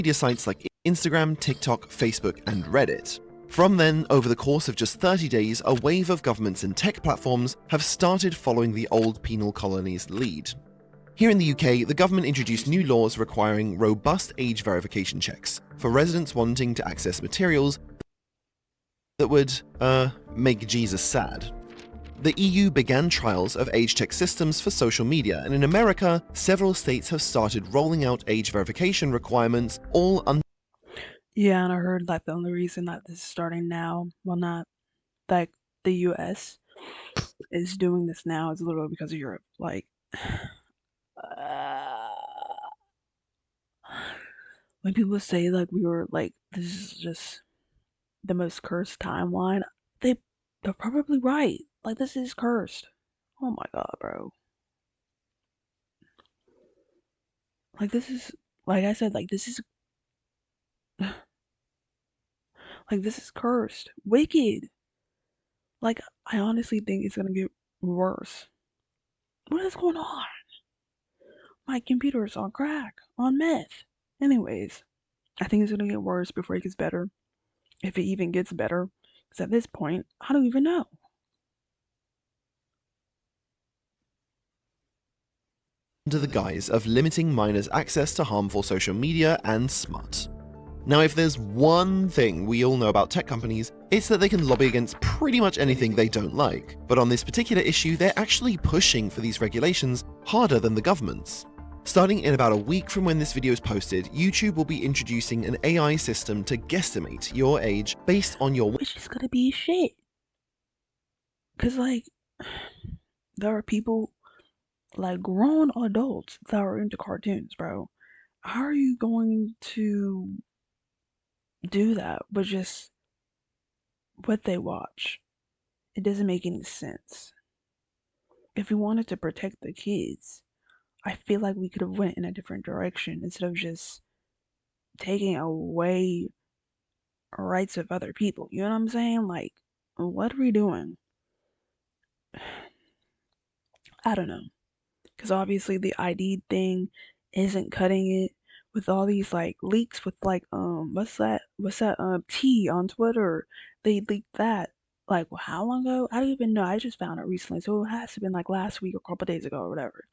media sites like Instagram, TikTok, Facebook, and Reddit. From then, over the course of just 30 days, a wave of governments and tech platforms have started following the old penal colonies' lead. Here in the UK, the government introduced new laws requiring robust age verification checks for residents wanting to access materials that would, make Jesus sad. The EU began trials of age check systems for social media, and in America, several states have started rolling out age verification requirements, all under Yeah, and I heard like the only reason that this is starting now, well, not like the US is doing this now is literally because of Europe. Like, when people say like we were like this is just the most cursed timeline, they they're probably right. Like this is cursed. Oh my god, bro. Like this is like I said, like this is like this is cursed. Wicked. Like I honestly think it's gonna get worse. What is going on? My computer's on crack, on meth. Anyways, I think it's gonna get worse before it gets better. If it even gets better. Because at this point, I don't even know. the guise of limiting minors' access to harmful social media and smut. Now, if there's one thing we all know about tech companies, it's that they can lobby against pretty much anything they don't like. But on this particular issue, they're actually pushing for these regulations harder than the governments. Starting in about a week from when this video is posted, YouTube will be introducing an AI system to guesstimate your age based on your Which is gonna be shit. Because, like, there are people, like grown adults, that are into cartoons, bro. How are you going to do that with just what they watch? It doesn't make any sense. If we wanted to protect the kids, I feel like we could have went in a different direction instead of just taking away rights of other people. You know what I'm saying? Like, what are we doing? I don't know. Because obviously the ID thing isn't cutting it with all these like leaks with like what's that T on Twitter. They leaked that like how long ago? I don't even know. I just found it recently. So it has to have been like last week or a couple days ago or whatever.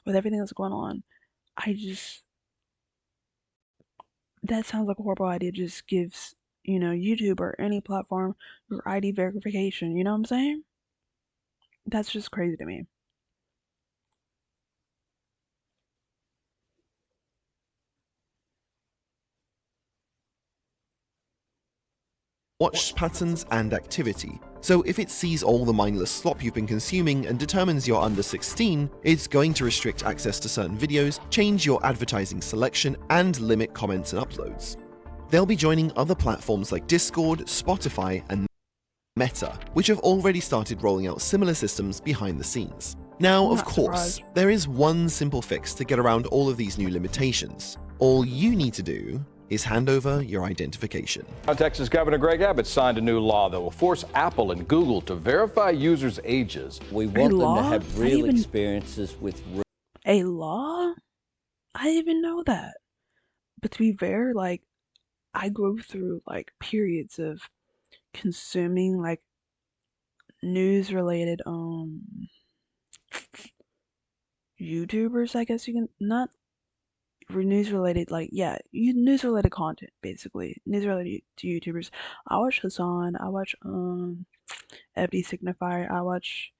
With everything that's going on. I just that sounds like a horrible idea. Just gives, YouTube or any platform your ID verification. You know what I'm saying? That's just crazy to me. watch patterns and activity. So if it sees all the mindless slop you've been consuming and determines you're under 16, it's going to restrict access to certain videos, change your advertising selection, and limit comments and uploads. They'll be joining other platforms like Discord, Spotify, and Meta, which have already started rolling out similar systems behind the scenes. Now, I'm of not course, surprised. there is one simple fix to get around all of these new limitations. All you need to do is hand over your identification. Texas Governor Greg Abbott signed a new law that will force Apple and Google to verify users' ages. We A want them to law? have I didn't real even experiences with a law? I didn't even know that. But to be fair, like I go through like periods of consuming like news related YouTubers, I guess you can not news related like yeah, news related content basically. News related to YouTubers. I watch Hassan, I watch FD Signifier, I watch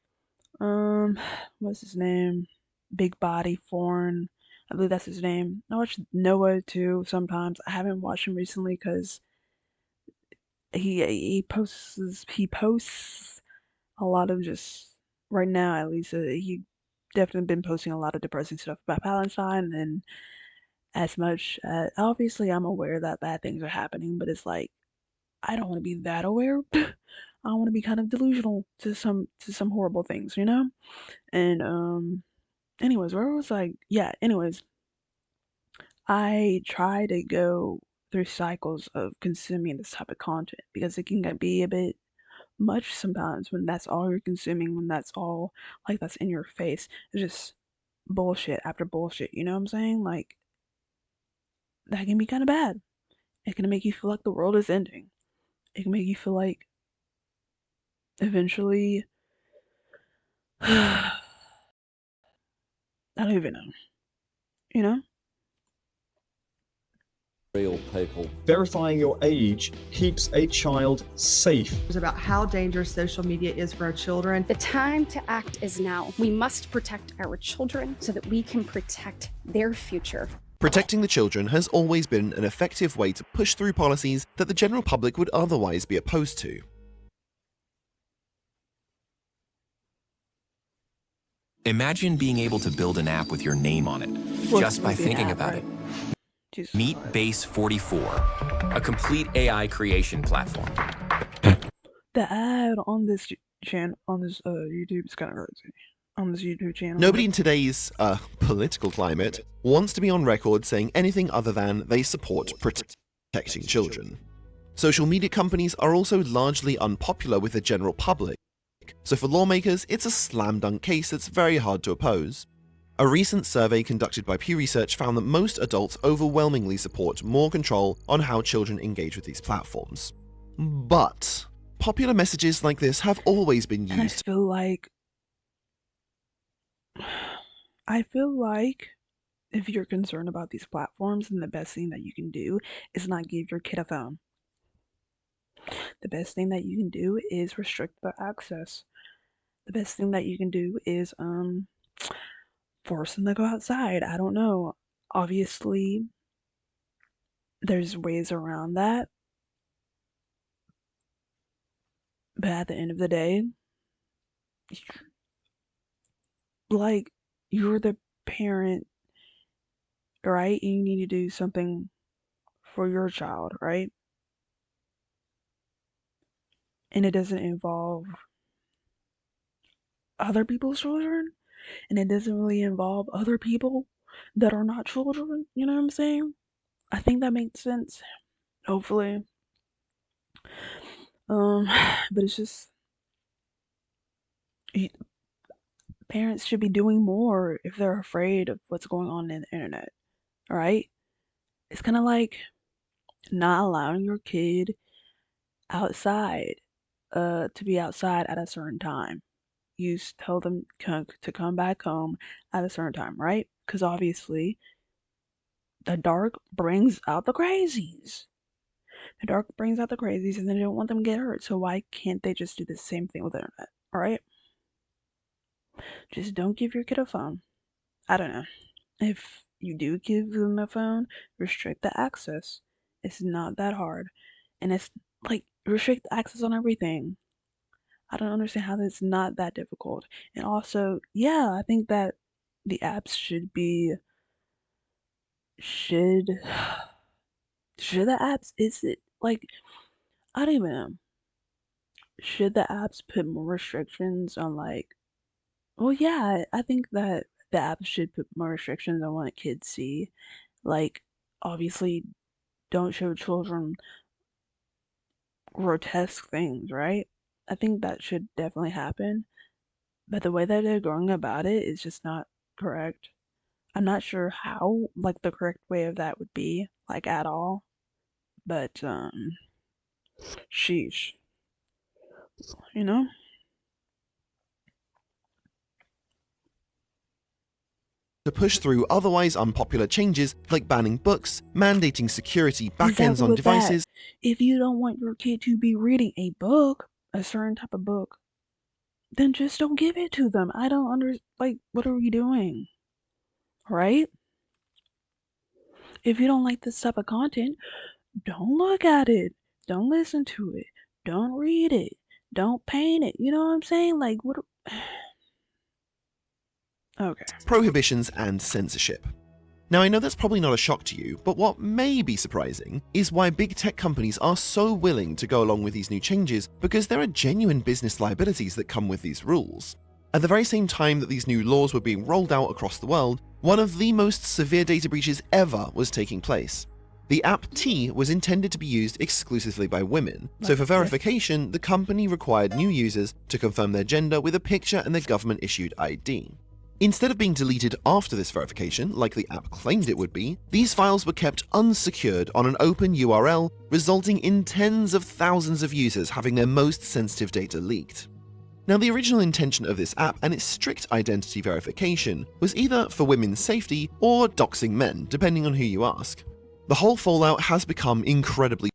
um what's his name? Big Body Foreign. I believe that's his name. I watch Noah too sometimes. I haven't watched him recently because he posts a lot of just right now at least he definitely been posting a lot of depressing stuff about Palestine and as much obviously I'm aware that bad things are happening, but it's like I don't want to be that aware. I want to be kind of delusional to some horrible things, you know? And anyways, where was I? Yeah, anyways, I try to go through cycles of consuming this type of content because it can be a bit much sometimes when that's all you're consuming, when that's all like that's in your face. It's just bullshit after bullshit, you know what I'm saying? Like that can be kind of bad. It can make you feel like the world is ending. It can make you feel like eventually, I don't even know, you know? Real people. Verifying your age keeps a child safe. It's about how dangerous social media is for our children. The time to act is now. We must protect our children so that we can protect their future. Protecting the children has always been an effective way to push through policies that the general public would otherwise be opposed to. Imagine being able to build an app with your name on it, just by thinking about it. Jesus Meet Christ. Base 44, a complete AI creation platform. The ad on this channel, on this YouTube is kind of crazy. On this YouTube channel. Nobody in today's political climate wants to be on record saying anything other than they support protecting children. Social media companies are also largely unpopular with the general public, so for lawmakers, it's a slam dunk case that's very hard to oppose. A recent survey conducted by Pew Research found that most adults overwhelmingly support more control on how children engage with these platforms. But popular messages like this have always been And used. I feel like if you're concerned about these platforms, then the best thing that you can do is not give your kid a phone. The best thing that you can do is restrict their access. The best thing that you can do is force them to go outside. I don't know. Obviously, there's ways around that. But at the end of the day, like, you're the parent, right? And you need to do something for your child, right? And it doesn't involve other people's children, and it doesn't really involve other people that are not children, you know what I'm saying? I think that makes sense, hopefully. But it's just, parents should be doing more if they're afraid of what's going on in the internet, right? It's kind of like not allowing your kid outside, to be outside at a certain time. You tell them to come back home at a certain time, right? Because obviously, the dark brings out the crazies. The dark brings out the crazies, and they don't want them to get hurt. So why can't they just do the same thing with the internet? All right? Just don't give your kid a phone. I don't know. If you do give them a phone, restrict the access. It's not that hard. And it's like, restrict access on everything. I don't understand how that's not that difficult. And also, yeah, I think that the apps should the apps, is it like, I don't even know. Should the apps put more restrictions on, like, well, yeah, I think that the apps should put more restrictions on what kids see. Like, obviously, don't show children grotesque things, right? I think that should definitely happen. But the way that they're going about it is just not correct. I'm not sure how, like, the correct way of that would be, like, at all. But, sheesh. You know? To push through otherwise unpopular changes like banning books, mandating security backends Exactly on with that. devices, If you don't want your kid to be reading a book, a certain type of book, then just don't give it to them. I don't like, what are we doing? Right? If you don't like this type of content, don't look at it. Don't listen to it. Don't read it. Don't paint it. You know what I'm saying? Like, what? Okay. prohibitions, and censorship. Now, I know that's probably not a shock to you, but what may be surprising is why big tech companies are so willing to go along with these new changes, because there are genuine business liabilities that come with these rules. At the very same time that these new laws were being rolled out across the world, one of the most severe data breaches ever was taking place. The app T was intended to be used exclusively by women, so for verification, the company required new users to confirm their gender with a picture and their government-issued ID. Instead of being deleted after this verification, like the app claimed it would be, these files were kept unsecured on an open URL, resulting in tens of thousands of users having their most sensitive data leaked. Now, the original intention of this app and its strict identity verification was either for women's safety or doxing men, depending on who you ask. The whole fallout has become incredibly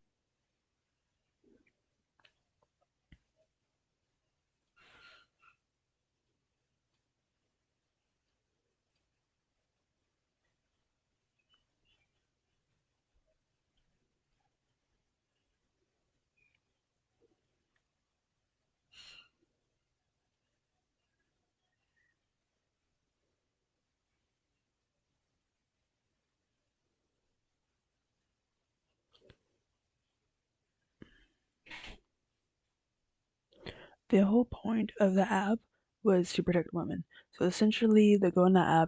The whole point of the app was to protect women. So essentially, they go in the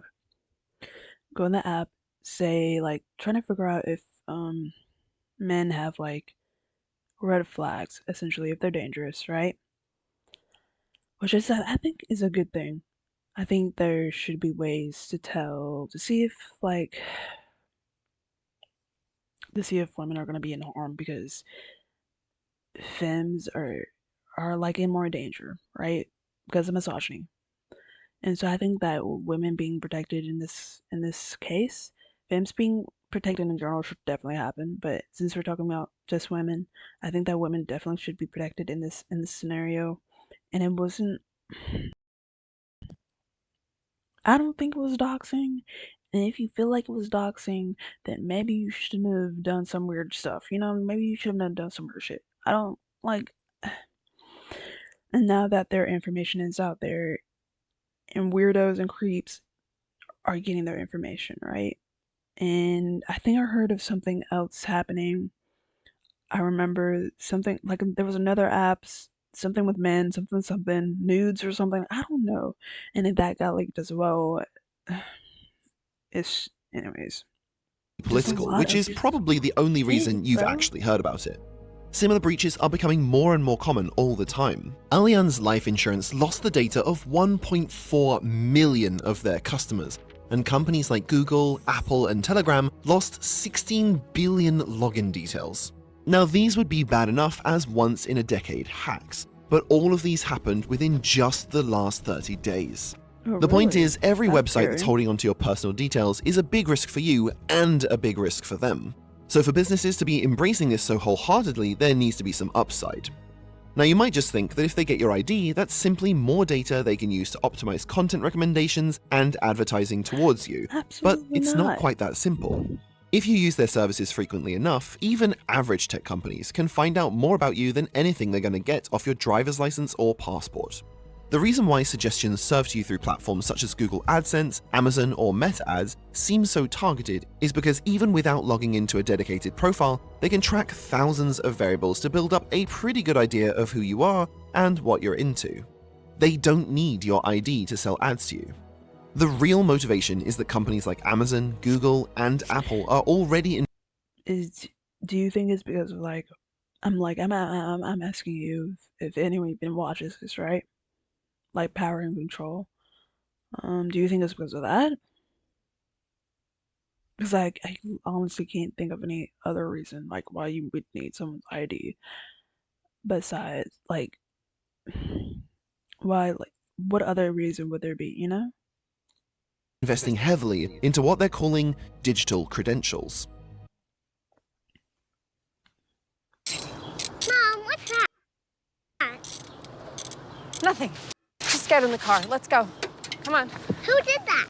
app, say like trying to figure out if men have like red flags, essentially if they're dangerous, right? Which is I think is a good thing. I think there should be ways to see if women are going to be in harm, because femmes are like in more danger, right? Because of misogyny. And so I think that women being protected in this case, femmes being protected in general should definitely happen. But since we're talking about just women, I think that women definitely should be protected in this scenario. And it wasn't. I don't think it was doxing. And if you feel like it was doxing, then maybe you shouldn't have done some weird stuff. You know, maybe you shouldn't have done some weird shit. I don't like. And now that their information is out there, and weirdos and creeps are getting their information, right? And I think I heard of something else happening. I remember something like there was another app, something with men, something, nudes or something. I don't know. And that got leaked as well. It's, anyways. Political, which is probably the only reason you've actually heard about it. Similar breaches are becoming more and more common all the time. Allianz Life Insurance lost the data of 1.4 million of their customers, and companies like Google, Apple, and Telegram lost 16 billion login details. Now, these would be bad enough as once-in-a-decade hacks, but all of these happened within just the last 30 days. The point is, every website that's holding onto your personal details is a big risk for you and a big risk for them. So for businesses to be embracing this so wholeheartedly, there needs to be some upside. Now, you might just think that if they get your ID, that's simply more data they can use to optimize content recommendations and advertising towards you. Absolutely but it's not quite that simple. If you use their services frequently enough, even average tech companies can find out more about you than anything they're going to get off your driver's license or passport. The reason why suggestions served to you through platforms such as Google AdSense, Amazon, or Meta Ads seem so targeted is because even without logging into a dedicated profile, they can track thousands of variables to build up a pretty good idea of who you are and what you're into. They don't need your ID to sell ads to you. The real motivation is that companies like Amazon, Google, and Apple are already in. Do you think it's because of I'm asking you if anyone even watches this, right? Like Power and Control. Do you think it's because of that? Because I honestly can't think of any other reason like why you would need someone's ID besides why what other reason would there be, you know? Investing heavily into what they're calling digital credentials. Mom, what's that? Nothing. Just get in the car. Let's go. Come on. Who did that?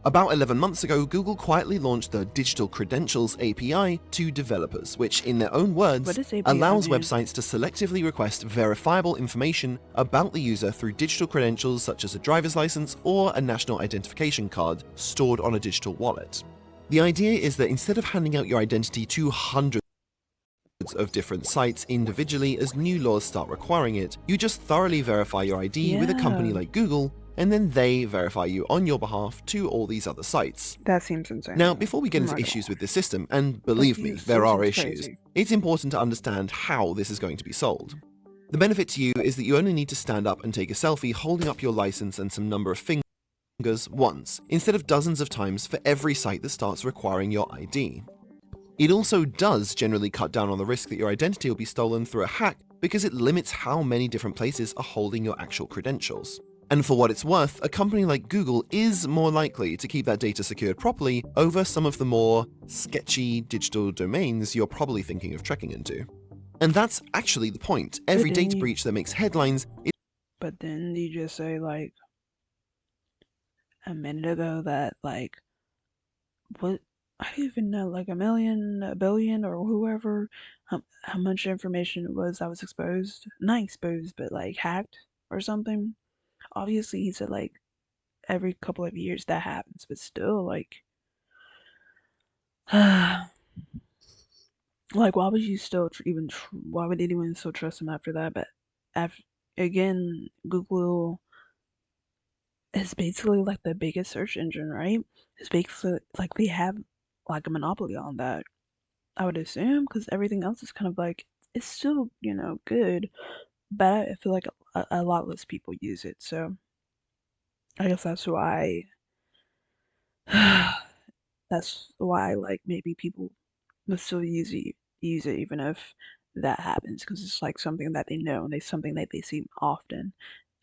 About 11 months ago, Google quietly launched the Digital Credentials API to developers, which, in their own words, allows websites to selectively request verifiable information about the user through digital credentials such as a driver's license or a national identification card stored on a digital wallet. The idea is that instead of handing out your identity to hundreds of different sites individually as new laws start requiring it, you just thoroughly verify your ID with a company like Google, and then they verify you on your behalf to all these other sites. That seems insane. Now, before we get into issues with this system, and believe me, there are issues, it's important to understand how this is going to be solved. The benefit to you is that you only need to stand up and take a selfie holding up your license and some number of fingers once, instead of dozens of times for every site that starts requiring your ID. It also does generally cut down on the risk that your identity will be stolen through a hack because it limits how many different places are holding your actual credentials. And for what it's worth, a company like Google is more likely to keep that data secured properly over some of the more sketchy digital domains you're probably thinking of trekking into. And that's actually the point. Every data breach that makes headlines is— But then you just say, like, a minute ago that, like, what, I don't even know, like a million, a billion, or whoever, how much information it was that was exposed. Not exposed, but like hacked or something. Obviously, he said like every couple of years that happens, but still, like, like, why would you still why would anyone still trust him after that? But again, Google is basically like the biggest search engine, right? It's basically like they have like a monopoly on that, I would assume, because everything else is kind of like, it's still, you know, good, but I feel like a lot less people use it. So I guess that's why like maybe people will still use it even if that happens, because it's like something that they know and it's something that they see often.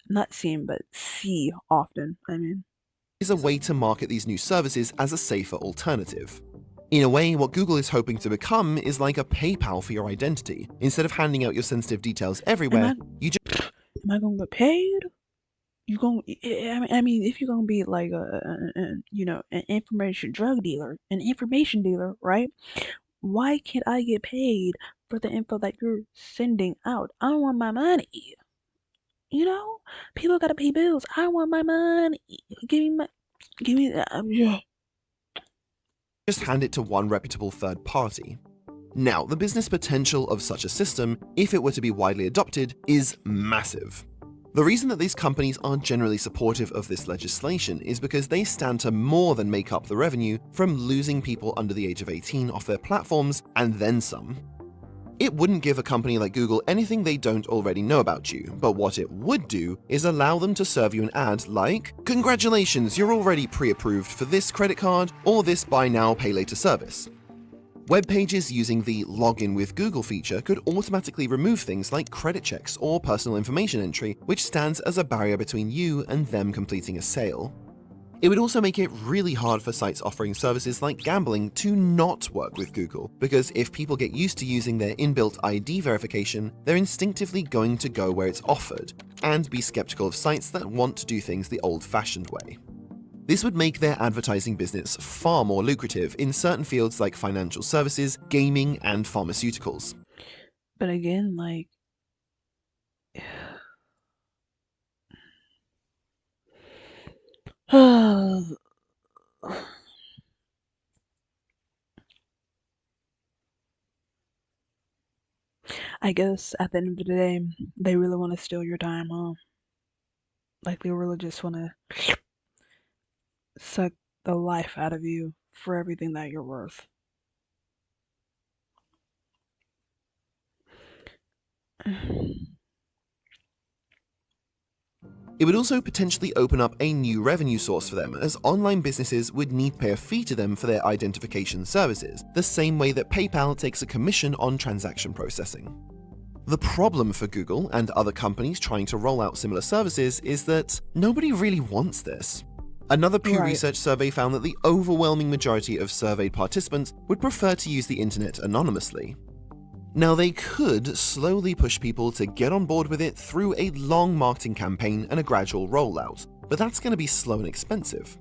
Not seen, but see often, I mean. Is a way to market these new services as a safer alternative. In a way, what Google is hoping to become is like a PayPal for your identity. Instead of handing out your sensitive details everywhere, you just— Am I gonna get paid? You gonna? I mean, if you're gonna be like you know, an information dealer, right? Why can't I get paid for the info that you're sending out? I don't want my money. You know, people gotta pay bills. I want my money. Give me that. Yeah. Just hand it to one reputable third party. Now, the business potential of such a system, if it were to be widely adopted, is massive. The reason that these companies are generally supportive of this legislation is because they stand to more than make up the revenue from losing people under the age of 18 off their platforms, and then some. It wouldn't give a company like Google anything they don't already know about you, but what it would do is allow them to serve you an ad like, "Congratulations, you're already pre-approved for this credit card or this buy now, pay later service." Web pages using the Login with Google feature could automatically remove things like credit checks or personal information entry, which stands as a barrier between you and them completing a sale. It would also make it really hard for sites offering services like gambling to not work with Google, because if people get used to using their inbuilt ID verification, they're instinctively going to go where it's offered, and be skeptical of sites that want to do things the old-fashioned way. This would make their advertising business far more lucrative in certain fields like financial services, gaming, and pharmaceuticals. But again, like, I guess at the end of the day, they really want to steal your time, huh? Like, they really just want to suck the life out of you for everything that you're worth. It would also potentially open up a new revenue source for them, as online businesses would need to pay a fee to them for their identification services, the same way that PayPal takes a commission on transaction processing. The problem for Google and other companies trying to roll out similar services is that nobody really wants this. Another Pew Research survey found that the overwhelming majority of surveyed participants would prefer to use the internet anonymously. Now, they could slowly push people to get on board with it through a long marketing campaign and a gradual rollout, but that's going to be slow and expensive.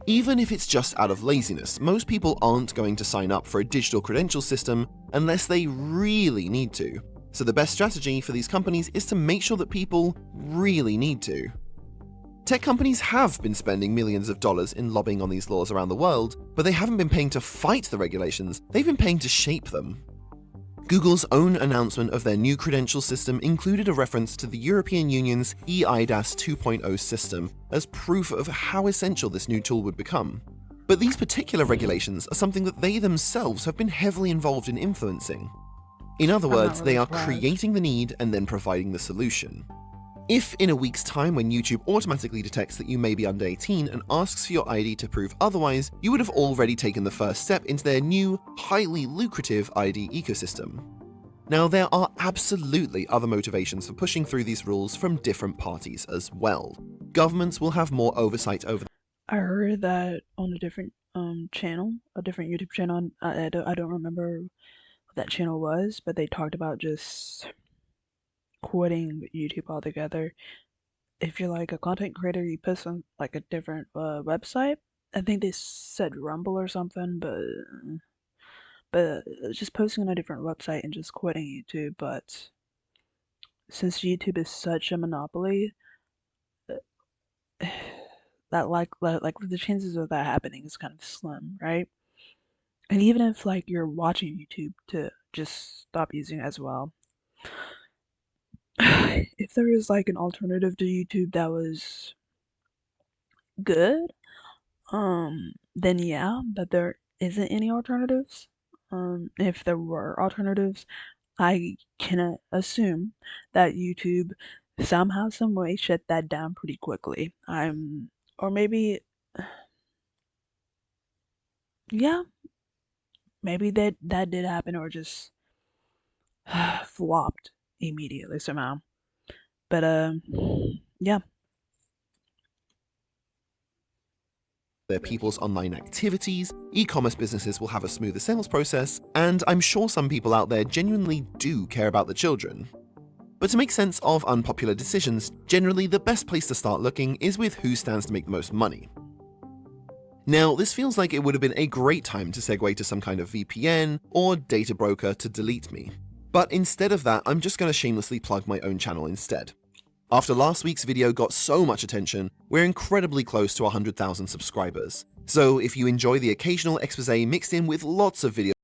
Even if it's just out of laziness, most people aren't going to sign up for a digital credential system unless they really need to. So the best strategy for these companies is to make sure that people really need to. Tech companies have been spending millions of dollars in lobbying on these laws around the world, but they haven't been paying to fight the regulations, they've been paying to shape them. Google's own announcement of their new credential system included a reference to the European Union's eIDAS 2.0 system as proof of how essential this new tool would become. But these particular regulations are something that they themselves have been heavily involved in influencing. In other I'm not words, they really are surprised. creating the need and then providing the solution. If in a week's time when YouTube automatically detects that you may be under 18 and asks for your ID to prove otherwise, you would have already taken the first step into their new, highly lucrative ID ecosystem. Now, there are absolutely other motivations for pushing through these rules from different parties as well. Governments will have more oversight over. I heard that on a different channel, a different YouTube channel. I don't remember what that channel was, but they talked about just quitting YouTube altogether. If you're like a content creator, you post on like a different website. I think they said Rumble or something, but just posting on a different website and just quitting YouTube. But since YouTube is such a monopoly, that like the chances of that happening is kind of slim, right? And even if like you're watching YouTube to just stop using it as well. If there was like an alternative to YouTube that was good, then yeah, but there isn't any alternatives. If there were alternatives, I can assume that YouTube somehow, some way shut that down pretty quickly. Or maybe, yeah, maybe that did happen, or just flopped immediately somehow. But yeah. Their people's online activities, e-commerce businesses will have a smoother sales process, and I'm sure some people out there genuinely do care about the children. But to make sense of unpopular decisions, generally the best place to start looking is with who stands to make the most money. Now, this feels like it would have been a great time to segue to some kind of VPN or data broker to delete me. But instead of that, I'm just going to shamelessly plug my own channel instead. After last week's video got so much attention, we're incredibly close to 100,000 subscribers. So if you enjoy the occasional expose mixed in with lots of videos